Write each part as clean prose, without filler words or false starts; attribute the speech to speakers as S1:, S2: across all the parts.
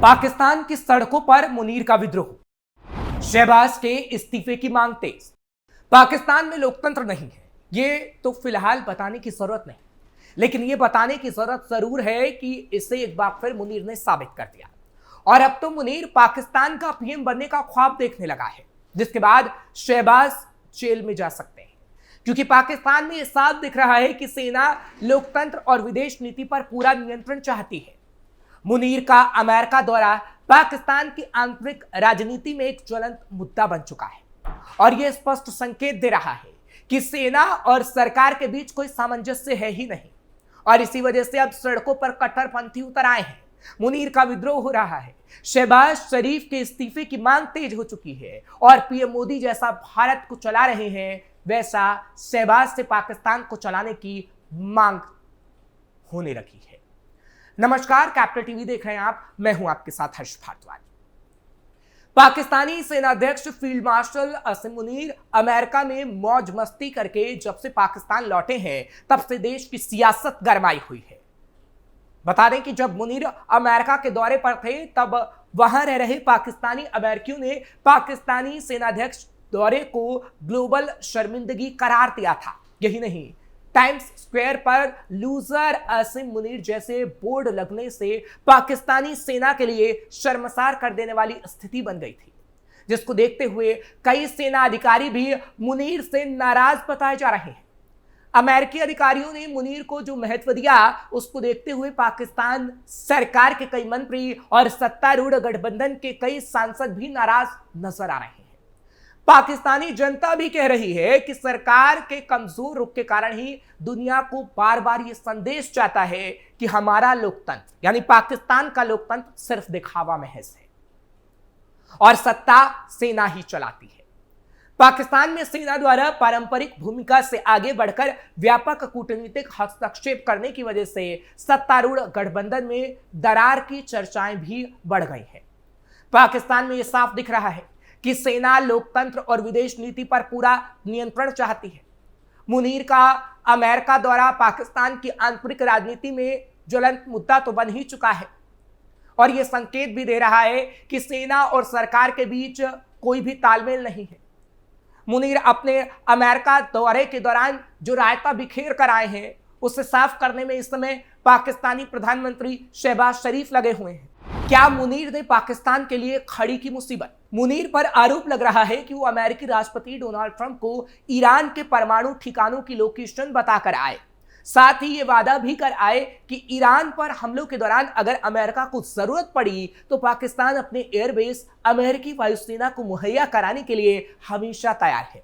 S1: पाकिस्तान की सड़कों पर मुनीर का विद्रोह, शहबाज के इस्तीफे की मांग तेज। पाकिस्तान में लोकतंत्र नहीं है, ये तो फिलहाल बताने की जरूरत नहीं, लेकिन ये बताने की जरूरत जरूर है कि इसे एक बार फिर मुनीर ने साबित कर दिया। और अब तो मुनीर पाकिस्तान का पीएम बनने का ख्वाब देखने लगा है, जिसके बाद शहबाज जेल में जा सकते हैं, क्योंकि पाकिस्तान में यह साफ दिख रहा है कि सेना लोकतंत्र और विदेश नीति पर पूरा नियंत्रण चाहती है। मुनीर का अमेरिका दौरा पाकिस्तान की आंतरिक राजनीति में एक ज्वलंत मुद्दा बन चुका है और यह स्पष्ट संकेत दे रहा है कि सेना और सरकार के बीच कोई सामंजस्य है ही नहीं, और इसी वजह से अब सड़कों पर कट्टरपंथी उतर आए हैं। मुनीर का विद्रोह हो रहा है, शहबाज शरीफ के इस्तीफे की मांग तेज हो चुकी है और पीएम मोदी जैसा भारत को चला रहे हैं, वैसा शहबाज से पाकिस्तान को चलाने की मांग होने लगी है। नमस्कार, कैपिटल टीवी देख रहे हैं आप, मैं हूं आपके साथ हर्ष भारद्वाज। पाकिस्तानी सेनाध्यक्ष फील्ड मार्शल असीम मुनीर अमेरिका में मौज मस्ती करके जब से पाकिस्तान लौटे हैं, तब से देश की सियासत गरमाई हुई है। बता दें कि जब मुनीर अमेरिका के दौरे पर थे, तब वहां रह रहे पाकिस्तानी अमेरिकियों ने पाकिस्तानी सेनाध्यक्ष दौरे को ग्लोबल शर्मिंदगी करार दिया था। यही नहीं, टाइम्स स्क्वायर पर लूजर असीम मुनीर जैसे बोर्ड लगने से पाकिस्तानी सेना के लिए शर्मसार कर देने वाली स्थिति बन गई थी, जिसको देखते हुए कई सेना अधिकारी भी मुनीर से नाराज बताए जा रहे हैं। अमेरिकी अधिकारियों ने मुनीर को जो महत्व दिया, उसको देखते हुए पाकिस्तान सरकार के कई मंत्री और सत्तारूढ़ गठबंधन के कई सांसद भी नाराज नजर आ रहे हैं। पाकिस्तानी जनता भी कह रही है कि सरकार के कमजोर रुख के कारण ही दुनिया को बार बार ये संदेश जाता है कि हमारा लोकतंत्र यानी पाकिस्तान का लोकतंत्र सिर्फ दिखावा महज है और सत्ता सेना ही चलाती है। पाकिस्तान में सेना द्वारा पारंपरिक भूमिका से आगे बढ़कर व्यापक कूटनीतिक हस्तक्षेप करने की वजह से सत्तारूढ़ गठबंधन में दरार की चर्चाएं भी बढ़ गई हैं। पाकिस्तान में यह साफ दिख रहा है कि सेना लोकतंत्र और विदेश नीति पर पूरा नियंत्रण चाहती है। मुनीर का अमेरिका दौरा पाकिस्तान की आंतरिक राजनीति में ज्वलंत मुद्दा तो बन ही चुका है और यह संकेत भी दे रहा है कि सेना और सरकार के बीच कोई भी तालमेल नहीं है। मुनीर अपने अमेरिका दौरे के दौरान जो रायता बिखेर कर आए हैं, उसे साफ करने में इस समय पाकिस्तानी प्रधानमंत्री शहबाज शरीफ लगे हुए हैं। क्या मुनीर ने पाकिस्तान के लिए खड़ी की मुसीबत? मुनीर पर आरोप लग रहा है कि वो अमेरिकी राष्ट्रपति डोनाल्ड ट्रंप को ईरान के परमाणु ठिकानों की लोकेशन बताकर आए, साथ ही ये वादा भी कर आए कि ईरान पर हमलों के दौरान अगर अमेरिका को जरूरत पड़ी तो पाकिस्तान अपने एयरबेस अमेरिकी वायुसेना को मुहैया कराने के लिए हमेशा तैयार है।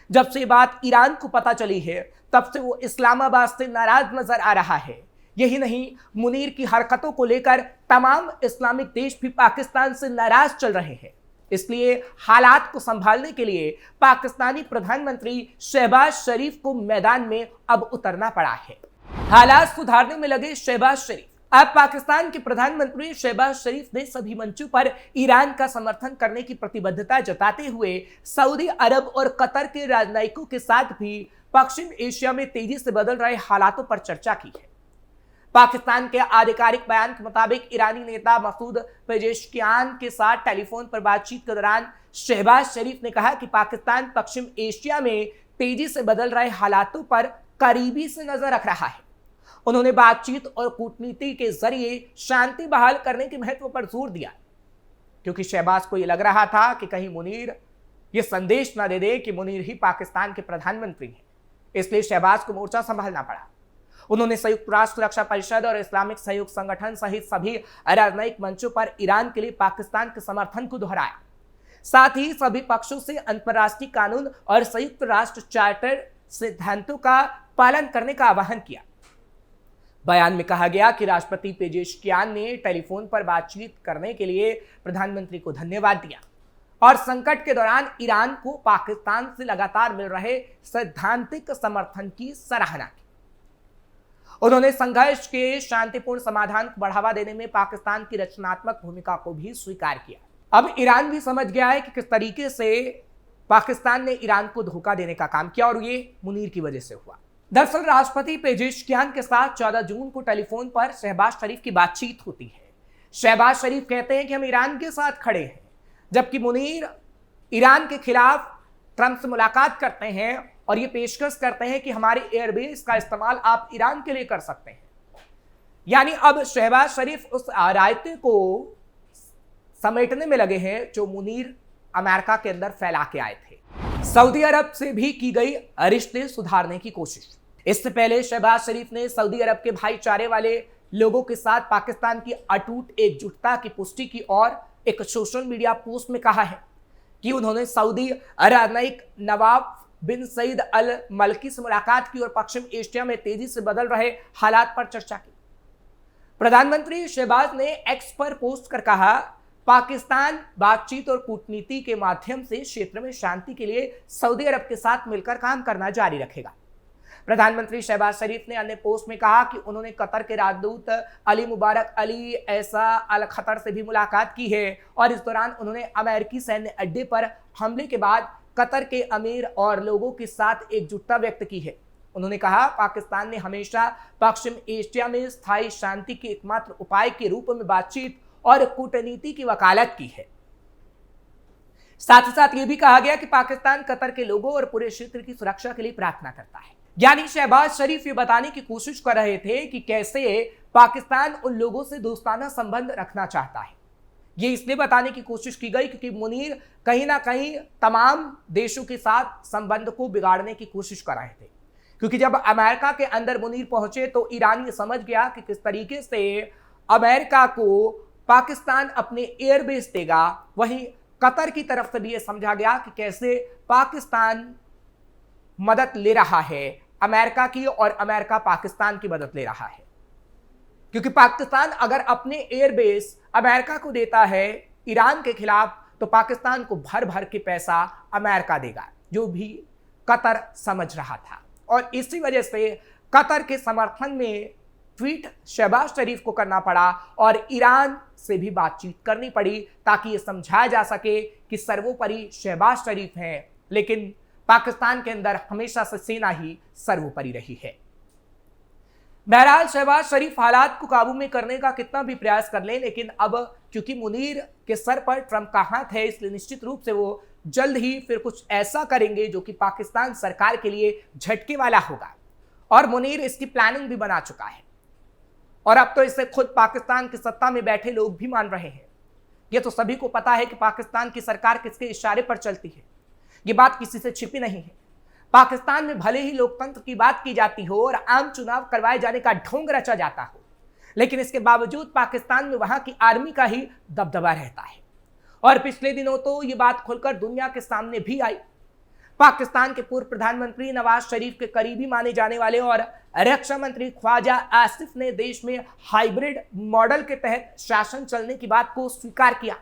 S1: जब से बात ईरान को पता चली है, तब से वो इस्लामाबाद से नाराज नजर आ रहा है। यही नहीं, मुनीर की हरकतों को लेकर तमाम इस्लामिक देश भी पाकिस्तान से नाराज चल रहे हैं। इसलिए हालात को संभालने के लिए पाकिस्तानी प्रधानमंत्री शहबाज शरीफ को मैदान में अब उतरना पड़ा है। हालात सुधारने में लगे शहबाज शरीफ। अब पाकिस्तान के प्रधानमंत्री शहबाज शरीफ ने सभी मंचों पर ईरान का समर्थन करने की प्रतिबद्धता जताते हुए सऊदी अरब और कतर के राजनयिकों के साथ भी पश्चिम एशिया में तेजी से बदल रहे हालातों पर चर्चा की है। पाकिस्तान के आधिकारिक बयान के मुताबिक ईरानी नेता मसूद पेजेश्कियान के साथ टेलीफोन पर बातचीत के दौरान शहबाज शरीफ ने कहा कि पाकिस्तान पश्चिम एशिया में तेजी से बदल रहे हालातों पर करीबी से नजर रख रहा है। उन्होंने बातचीत और कूटनीति के जरिए शांति बहाल करने के महत्व पर जोर दिया, क्योंकि शहबाज को यह लग रहा था कि कहीं मुनीर यह संदेश न दे दे कि मुनीर ही पाकिस्तान के प्रधानमंत्री हैं। इसलिए शहबाज को मोर्चा संभालना पड़ा। उन्होंने संयुक्त राष्ट्र सुरक्षा परिषद और इस्लामिक सहयोग संगठन सहित सभी राजनयिक मंचों पर ईरान के लिए पाकिस्तान के समर्थन को दोहराया। साथ ही सभी पक्षों से अंतर्राष्ट्रीय कानून और संयुक्त राष्ट्र चार्टर सिद्धांतों का पालन करने का आह्वान किया। बयान में कहा गया कि राष्ट्रपति पेजेश्कियान ने टेलीफोन पर बातचीत करने के लिए प्रधानमंत्री को धन्यवाद दिया और संकट के दौरान ईरान को पाकिस्तान से लगातार मिल रहे सैद्धांतिक समर्थन की सराहना की। उन्होंने संघर्ष के शांतिपूर्ण समाधान को बढ़ावा देने में पाकिस्तान की रचनात्मक भूमिका को भी स्वीकार किया। अब ईरान भी समझ गया है कि किस तरीके से पाकिस्तान ने ईरान को धोखा देने का काम किया और ये मुनीर की वजह से हुआ। दरअसल राष्ट्रपति पेजेश्कियान के साथ 14 जून को टेलीफोन पर शहबाज शरीफ की बातचीत होती है। शहबाज शरीफ कहते हैं कि हम ईरान के साथ खड़े हैं, जबकि मुनीर ईरान के खिलाफ ट्रंप से मुलाकात करते हैं और ये पेशकश करते हैं कि हमारे एयरबेस का इस्तेमाल आप ईरान के लिए कर सकते हैं। यानी अब शहबाज शरीफ उस रायते को समेटने में लगे हैं जो मुनीर अमेरिका के अंदर फैला के आए थे। सऊदी अरब से भी की गई रिश्ते सुधारने की कोशिश। इससे पहले शहबाज शरीफ ने सऊदी अरब के भाईचारे वाले लोगों के साथ पाकिस्तान की अटूट एकजुटता की पुष्टि की और एक सोशल मीडिया पोस्ट में कहा है कि उन्होंने सऊदी राजनयिक नवाब बिन सईद अल मलकी से मुलाकात की और पश्चिम एशिया में तेजी से बदल रहे हालात पर चर्चा की। प्रधानमंत्री शहबाज ने एक्स पर पोस्ट कर कहा, पाकिस्तान बातचीत और कूटनीति के माध्यम से क्षेत्र में शांति के लिए सऊदी अरब के साथ मिलकर काम करना जारी रखेगा। प्रधानमंत्री शहबाज शरीफ ने अन्य पोस्ट में कहा कि उन्होंने कतर के राजदूत अली मुबारक अली ऐसा अल खतर से भी मुलाकात की है और इस दौरान उन्होंने अमेरिकी सैन्य अड्डे पर हमले के बाद कतर के अमीर और लोगों के साथ एकजुटता व्यक्त की है। उन्होंने कहा, पाकिस्तान ने हमेशा पश्चिम एशिया में स्थायी शांति के एकमात्र उपाय के रूप में बातचीत और कूटनीति की वकालत की है। साथ ही साथ यह भी कहा गया कि पाकिस्तान कतर के लोगों और पूरे क्षेत्र की सुरक्षा के लिए प्रार्थना करता है। यानी शहबाज शरीफ ये बताने की कोशिश कर रहे थे कि कैसे पाकिस्तान उन लोगों से दोस्ताना संबंध रखना चाहता है। ये इसलिए बताने की कोशिश की गई क्योंकि मुनीर कहीं ना कहीं तमाम देशों के साथ संबंध को बिगाड़ने की कोशिश कर रहे थे, क्योंकि जब अमेरिका के अंदर मुनीर पहुंचे तो ईरान ये समझ गया कि किस तरीके से अमेरिका को पाकिस्तान अपने एयरबेस देगा। वहीं कतर की तरफ से भी यह समझा गया कि कैसे पाकिस्तान मदद ले रहा है अमेरिका की और अमेरिका पाकिस्तान की मदद ले रहा है, क्योंकि पाकिस्तान अगर अपने एयरबेस अमेरिका को देता है ईरान के खिलाफ तो पाकिस्तान को भर भर के पैसा अमेरिका देगा, जो भी कतर समझ रहा था। और इसी वजह से कतर के समर्थन में ट्वीट शहबाज शरीफ को करना पड़ा और ईरान से भी बातचीत करनी पड़ी ताकि ये समझाया जा सके कि सर्वोपरि शहबाज शरीफ हैं, लेकिन पाकिस्तान के अंदर हमेशा से सेना ही सर्वोपरि रही है। बहरहाल शहबाज शरीफ हालात को काबू में करने का कितना भी प्रयास कर ले, लेकिन अब क्योंकि मुनीर के सर पर ट्रंप का हाथ है, इसलिए निश्चित रूप से वो जल्द ही फिर कुछ ऐसा करेंगे जो कि पाकिस्तान सरकार के लिए झटके वाला होगा। और मुनीर इसकी प्लानिंग भी बना चुका है और अब तो इसे खुद पाकिस्तान की सत्ता में बैठे लोग भी मान रहे हैं। ये तो सभी को पता है कि पाकिस्तान की सरकार किसके इशारे पर चलती है, ये बात किसी से छिपी नहीं है। पाकिस्तान में भले ही लोकतंत्र की बात की जाती हो और आम चुनाव करवाए जाने का ढोंग रचा जाता हो, लेकिन इसके बावजूद पाकिस्तान में वहां की आर्मी का ही दबदबा रहता है। और पिछले दिनों तो ये बात खुलकर दुनिया के सामने भी आई। पाकिस्तान के पूर्व प्रधानमंत्री नवाज शरीफ के करीबी माने जाने वाले और रक्षा मंत्री ख्वाजा आसिफ ने देश में हाइब्रिड मॉडल के तहत शासन चलने की बात को स्वीकार किया।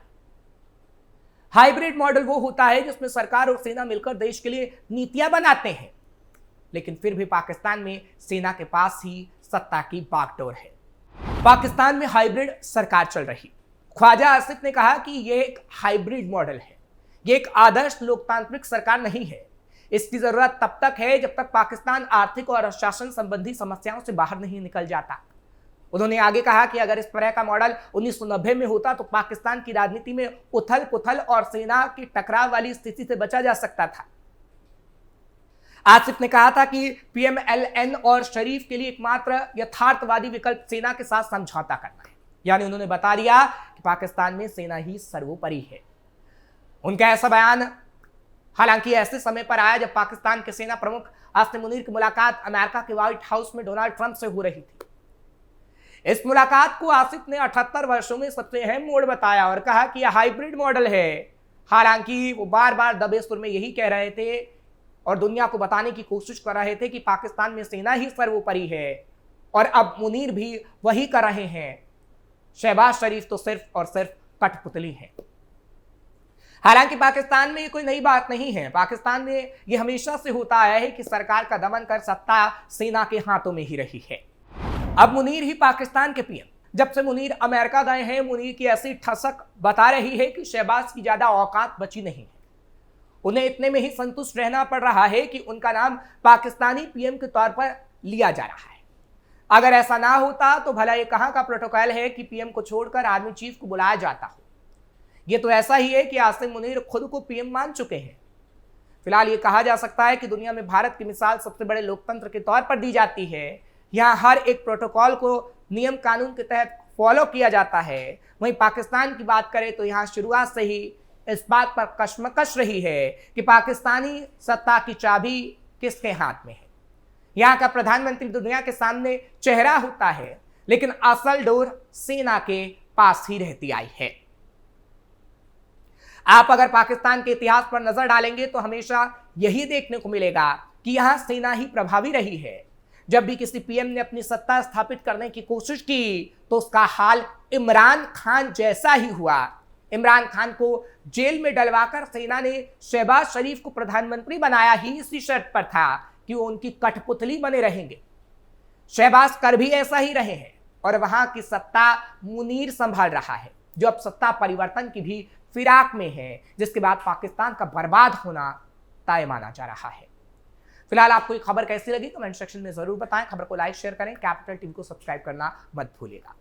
S1: हाइब्रिड मॉडल वो होता है जिसमें सरकार और सेना मिलकर देश के लिए नीतियां बनाते हैं, लेकिन फिर भी पाकिस्तान में सेना के पास ही सत्ता की बागडोर है। पाकिस्तान में हाइब्रिड सरकार चल रही। ख्वाजा आसिफ ने कहा कि यह एक हाइब्रिड मॉडल है, यह एक आदर्श लोकतांत्रिक सरकार नहीं है। इसकी जरूरत तब तक है जब तक पाकिस्तान आर्थिक और शासन संबंधी समस्याओं से बाहर नहीं निकल जाता। उन्होंने आगे कहा कि अगर इस तरह का मॉडल 1990 में होता तो पाकिस्तान की राजनीति में उथल पुथल और सेना की टकराव वाली स्थिति से बचा जा सकता था। आसिफ ने कहा था कि पीएमएलएन और शरीफ के लिए एकमात्र यथार्थवादी विकल्प सेना के साथ समझौता करना है। यानी उन्होंने बता दिया कि पाकिस्तान में सेना ही सर्वोपरि है। उनका ऐसा बयान हालांकि ऐसे समय पर आया जब पाकिस्तान के सेना प्रमुख आसिम मुनीर की मुलाकात अमेरिका के व्हाइट हाउस में डोनाल्ड ट्रंप से हो रही थी। इस मुलाकात को आसिफ ने 78 वर्षों में सबसे अहम मोड़ बताया और कहा कि यह हाइब्रिड मॉडल है। हालांकि वो बार बार दबे सुर में यही कह रहे थे और दुनिया को बताने की कोशिश कर रहे थे कि पाकिस्तान में सेना ही सर्वोपरि है, और अब मुनीर भी वही कर रहे हैं। शहबाज शरीफ तो सिर्फ और सिर्फ कठपुतली है। हालांकि पाकिस्तान में ये कोई नई बात नहीं है। पाकिस्तान में ये हमेशा से होता आया है कि सरकार का दमन कर सत्ता सेना के हाथों में ही रही है। अब मुनीर ही पाकिस्तान के पीएम। जब से मुनीर अमेरिका गए हैं, मुनीर की ऐसी ठसक बता रही है कि शहबाज की ज्यादा औकात बची नहीं है। उन्हें इतने में ही संतुष्ट रहना पड़ रहा है कि उनका नाम पाकिस्तानी पीएम के तौर पर लिया जा रहा है। अगर ऐसा ना होता तो भला ये कहां का प्रोटोकॉल है कि पीएम को छोड़कर आर्मी चीफ को बुलाया जाता हो। ये तो ऐसा ही है कि आसिम मुनीर खुद को पीएम मान चुके हैं। फिलहाल ये कहा जा सकता है कि दुनिया में भारत की मिसाल सबसे बड़े लोकतंत्र के तौर पर दी जाती है। यहाँ हर एक प्रोटोकॉल को नियम कानून के तहत फॉलो किया जाता है। वहीं पाकिस्तान की बात करें तो यहाँ शुरुआत से ही इस बात पर कशमकश रही है कि पाकिस्तानी सत्ता की चाबी किसके हाथ में है। यहाँ का प्रधानमंत्री दुनिया के सामने चेहरा होता है, लेकिन असल डोर सेना के पास ही रहती आई है। आप अगर पाकिस्तान के इतिहास पर नजर डालेंगे तो हमेशा यही देखने को मिलेगा कि यहां सेना ही प्रभावी रही है। जब भी किसी पीएम ने अपनी सत्ता स्थापित करने की कोशिश की तो उसका हाल इमरान खान जैसा ही हुआ। इमरान खान को जेल में डलवाकर सेना ने शहबाज शरीफ को प्रधानमंत्री बनाया ही इसी शर्त पर था कि वो उनकी कठपुतली बने रहेंगे। शहबाज कर भी ऐसा ही रहे हैं और वहां की सत्ता मुनीर संभाल रहा है, जो अब सत्ता परिवर्तन की भी फिराक में है, जिसके बाद पाकिस्तान का बर्बाद होना तय माना जा रहा है। फिलहाल आपको ये खबर कैसी लगी कमेंट सेक्शन में जरूर बताएं। खबर को लाइक शेयर करें, कैपिटल टीवी को सब्सक्राइब करना मत भूलिएगा।